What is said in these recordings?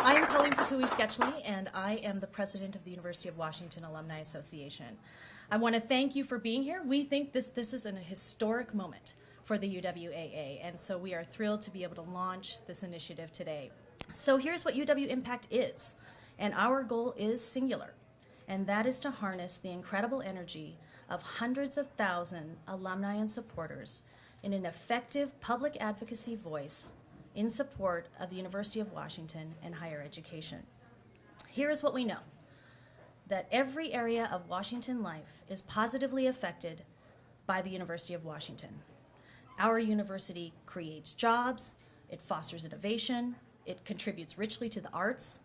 I am Colleen Fukui-Sketchley, and I am the president of the University of Washington Alumni Association. I want to thank you for being here. We think this is a historic moment for the UWAA, and so we are thrilled to be able to launch this initiative today. So here's what UW Impact is, and our goal is singular, and that is to harness the incredible energy of hundreds of thousands alumni and supporters in an effective public advocacy voice in support of the University of Washington and higher education. Here is what we know, that every area of Washington life is positively affected by the University of Washington. Our university creates jobs, it fosters innovation, it contributes richly to the arts,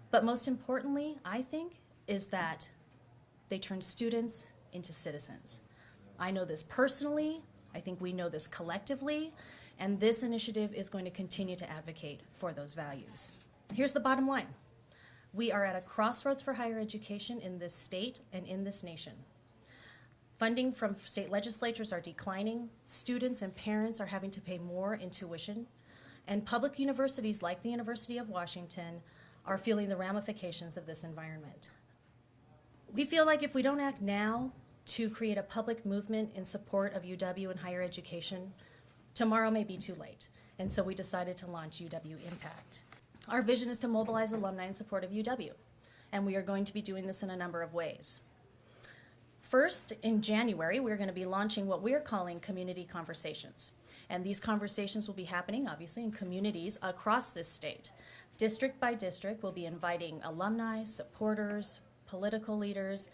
but most importantly, I think, is that they turn students into citizens. I know this personally, I think we know this collectively, and this initiative is going to continue to advocate for those values. Here's the bottom line. We are at a crossroads for higher education in this state and in this nation. Funding from state legislatures are declining, students and parents are having to pay more in tuition, and public universities like the University of Washington are feeling the ramifications of this environment. We feel like if we don't act now to create a public movement in support of UW and higher education, tomorrow may be too late, and so we decided to launch UW Impact. Our vision is to mobilize alumni in support of UW, and we are going to be doing this in a number of ways. First, in January, we're going to be launching what we're calling community conversations, and these conversations will be happening, obviously, in communities across this state. District by district, we'll be inviting alumni, supporters, political leaders,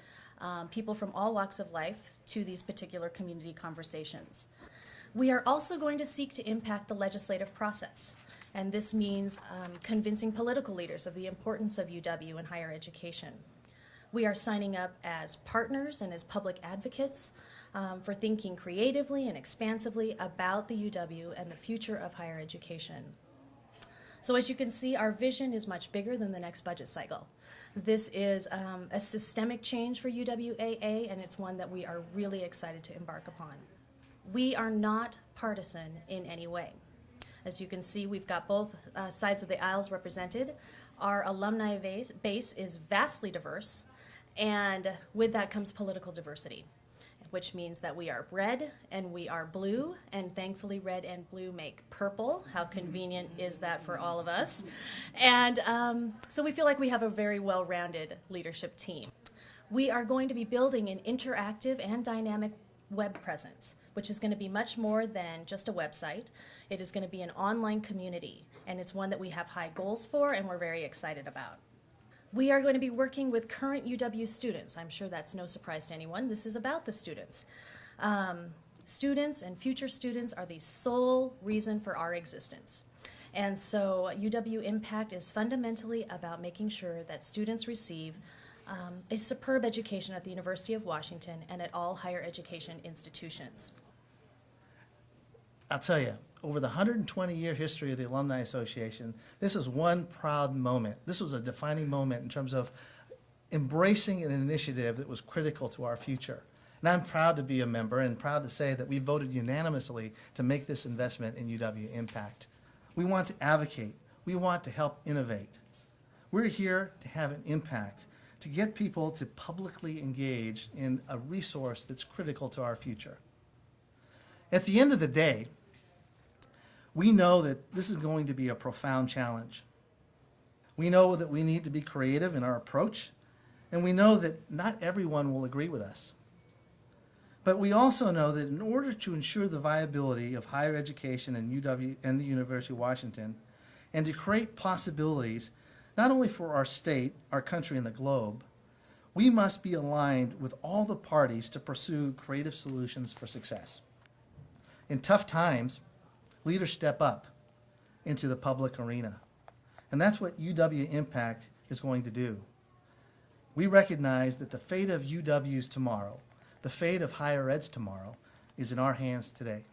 people from all walks of life to these particular community conversations. We are also going to seek to impact the legislative process, and this means convincing political leaders of the importance of UW and higher education. We are signing up as partners and as public advocates for thinking creatively and expansively about the UW and the future of higher education. So as you can see, our vision is much bigger than the next budget cycle. This is a systemic change for UWAA, and it's one that we are really excited to embark upon. We are not partisan in any way. As you can see, we've got both sides of the aisles represented. Our alumni base is vastly diverse, and with that comes political diversity, which means that we are red and we are blue, and thankfully red and blue make purple. How convenient is that for all of us? And so we feel like we have a very well-rounded leadership team. We are going to be building an interactive and dynamic web presence, which is going to be much more than just a website. It is going to be an online community, and it's one that we have high goals for and we're very excited about. We are going to be working with current UW students. I'm sure that's no surprise to anyone. This is about the students. Students and future students are the sole reason for our existence. And so UW Impact is fundamentally about making sure that students receive a superb education at the University of Washington and at all higher education institutions. I'll tell you, over the 120-year history of the Alumni Association, this is one proud moment. This was a defining moment in terms of embracing an initiative that was critical to our future. And I'm proud to be a member and proud to say that we voted unanimously to make this investment in UW Impact. We want to advocate. We want to help innovate. We're here to have an impact, to get people to publicly engage in a resource that's critical to our future. At the end of the day, we know that this is going to be a profound challenge. We know that we need to be creative in our approach, and we know that not everyone will agree with us. But we also know that in order to ensure the viability of higher education in UW and the University of Washington, and to create possibilities not only for our state, our country, and the globe, we must be aligned with all the parties to pursue creative solutions for success. In tough times, leaders step up into the public arena. And that's what UW Impact is going to do. We recognize that the fate of UW's tomorrow, the fate of higher ed's tomorrow, is in our hands today.